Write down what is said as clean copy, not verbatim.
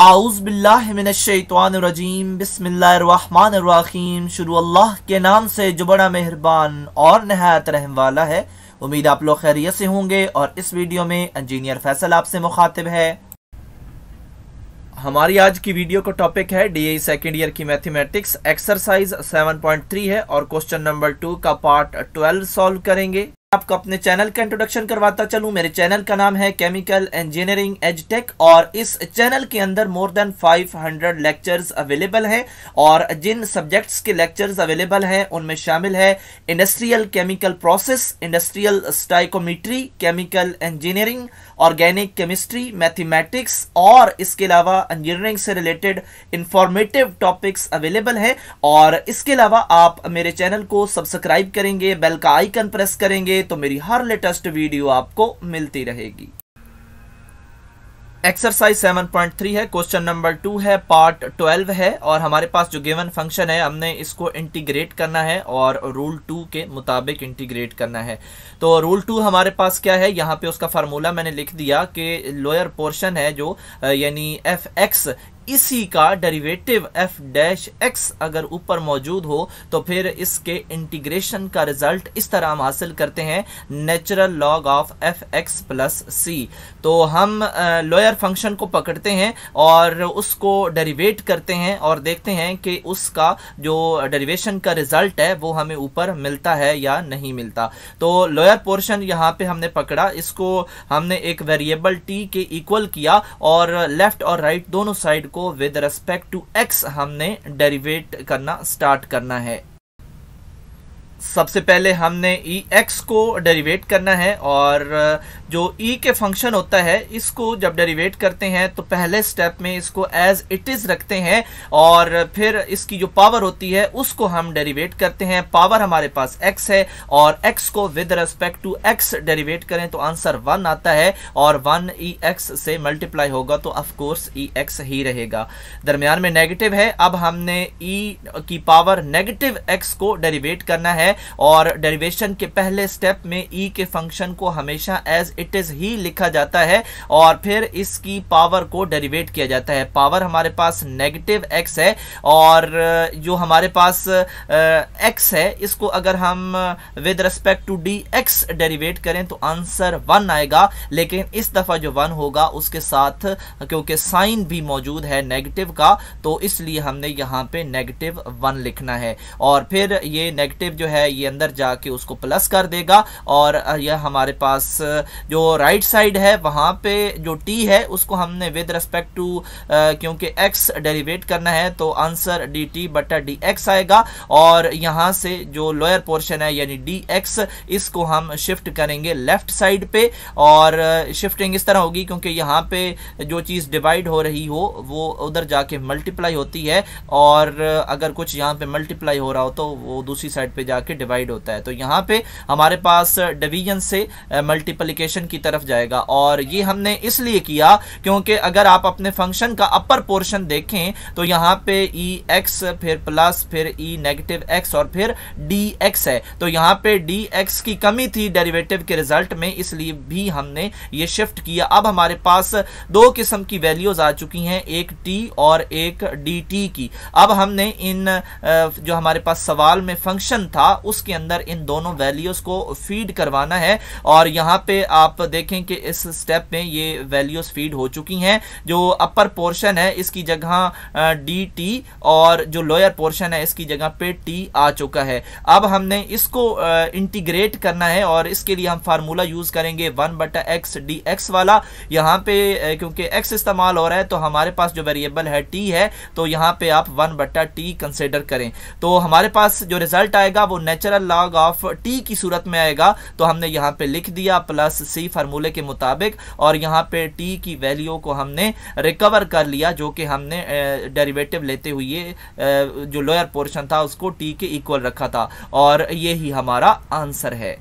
आऊज़ बिल्लाहि मिनश्शैतानिर्रजीम बिस्मिल्लाहिर्रहमानिर्रहीम। शुरू अल्लाह के नाम से जो बड़ा मेहरबान और नहायत रहम वाला है। उम्मीद आप लोग खैरियत से होंगे और इस वीडियो में इंजीनियर फैसल आपसे मुखातिब है। हमारी आज की वीडियो का टॉपिक है DAE सेकेंड ईयर की मैथमेटिक्स, एक्सरसाइज 7.3 है और क्वेश्चन नंबर 2 का पार्ट 12 सॉल्व करेंगे। आपको अपने चैनल का इंट्रोडक्शन करवाता चलूं। मेरे चैनल का नाम है केमिकल इंजीनियरिंग एजटेक और इस चैनल के अंदर मोर देन 500 लेक्चर्स अवेलेबल हैं और जिन सब्जेक्ट्स के लेक्चर्स अवेलेबल हैं उनमें शामिल है industrial chemical process, industrial stoichiometry, chemical engineering, organic chemistry, mathematics और इसके अलावा इंजीनियरिंग से रिलेटेड इंफॉर्मेटिव टॉपिक्स अवेलेबल हैं। और इसके अलावा आप मेरे चैनल को सब्सक्राइब करेंगे, बेल का आइकन प्रेस करेंगे तो मेरी हर लेटेस्ट वीडियो आपको मिलती रहेगी। एक्सरसाइज 7.3 है, क्वेश्चन नंबर 2 है, पार्ट 12 है और हमारे पास जो गिवन फंक्शन है हमने इसको इंटीग्रेट करना है और रूल 2 के मुताबिक इंटीग्रेट करना है। तो रूल 2 हमारे पास क्या है, यहाँ पे उसका फार्मूला मैंने लिख दिया कि लोअर पोर्शन है जो यानी fx, इसी का डेरिवेटिव f डैश x अगर ऊपर मौजूद हो तो फिर इसके इंटीग्रेशन का रिजल्ट इस तरह हम हासिल करते हैं, natural log of fx plus c। तो हम लोअर फंक्शन को पकड़ते हैं और उसको डेरिवेट करते हैं और देखते हैं कि उसका जो डेरिवेशन का रिजल्ट है वो हमें ऊपर मिलता है या नहीं मिलता। तो लोअर पोर्शन यहाँ पे हमने पकड़ा, इसको हमने एक वेरिएबल t के इक्वल किया और लेफ्ट और राइट दोनों साइड को विद रेस्पेक्ट टू x हमने डेरिवेट करना स्टार्ट करना है। सबसे पहले हमने x को डेरिवेट करना है और जो e के फंक्शन होता है इसको जब डेरिवेट करते हैं तो पहले स्टेप में इसको एज इट इज रखते हैं और फिर इसकी जो पावर होती है उसको हम डेरिवेट करते हैं। पावर हमारे पास x है और x को with respect to x derivate करें तो आंसर 1 आता है और 1 ex से मल्टीप्लाई होगा तो ऑफ कोर्स ex ही रहेगा। दरमियान में नेगेटिव है, अब हमने e की पावर नेगेटिव x को डेरिवेट करना है और डेरिवेशन के पहले स्टेप में e के फंक्शन को हमेशा एज इट इज ही लिखा जाता है और फिर इसकी पावर को डेरिवेट किया जाता है। पावर हमारे पास नेगेटिव x है और जो हमारे पास x है इसको अगर हम with respect to dx derivate करें तो आंसर 1 आएगा, लेकिन इस दफा जो 1 होगा उसके साथ क्योंकि साइन भी मौजूद है नेगेटिव का तो इसलिए हमने यहाँ पे नेगेटिव 1 लिखना है और फिर ये नेगेटिव जो है ये अंदर जाके उसको प्लस कर देगा और यह हमारे पास जो राइट साइड है वहां पे जो t है उसको हमने विद रिस्पेक्ट टू क्योंकि x डेरिवेट करना है तो आंसर dt बटा dx आएगा और यहां से जो लोअर पोर्शन है यानी dx इसको हम शिफ्ट करेंगे लेफ्ट साइड पे और शिफ्टिंग इस तरह होगी क्योंकि यहाँ पे जो चीज डिवाइड हो रही हो वो उधर जाके मल्टीप्लाई होती है और अगर कुछ यहाँ पे मल्टीप्लाई हो रहा हो तो वो दूसरी साइड पे जाके डिवाइड होता है। तो यहाँ पे हमारे पास डिवीजन से मल्टीप्लिकेशन की तरफ जाएगा और ये हमने इसलिए किया क्योंकि अगर आप अपने फंक्शन का अपर पोर्शन देखें तो यहाँ पे ex फिर प्लस फिर e नेगेटिव x और फिर dx है तो यहाँ पे dx की कमी थी डेरिवेटिव के रिजल्ट में, इसलिए भी हमने ये शिफ्ट किया। अब हमारे पास दो किस्म की वैल्यूज आ चुकी हैं, एक t और एक dt की। अब हमने इन जो हमारे पास सवाल में फंक्शन था उसके अंदर इन दोनों वैल्यूज को फीड करवाना है और यहाँ पे आप देखें कि इस स्टेप में ये वैल्यूज फीड हो चुकी हैं। जो अपर पोर्शन है इसकी जगह dt और जो लोअर पोर्शन है इसकी जगह पे t आ चुका है। अब हमने इसको इंटीग्रेट करना है और इसके लिए हम फार्मूला यूज करेंगे 1 बटा x dx वाला। यहाँ पे क्योंकि x इस्तेमाल हो रहा है तो हमारे पास जो वेरिएबल है t है तो यहाँ पे आप 1 बटा t कंसिडर करें तो हमारे पास जो रिजल्ट आएगा वो नेचुरल लॉग ऑफ t की सूरत में आएगा। तो हमने यहाँ पे लिख दिया प्लस c फार्मूले के मुताबिक और यहाँ पे t की वैल्यू को हमने रिकवर कर लिया जो कि हमने डेरिवेटिव लेते हुए जो लोअर पोर्शन था उसको t के इक्वल रखा था और ये ही हमारा आंसर है।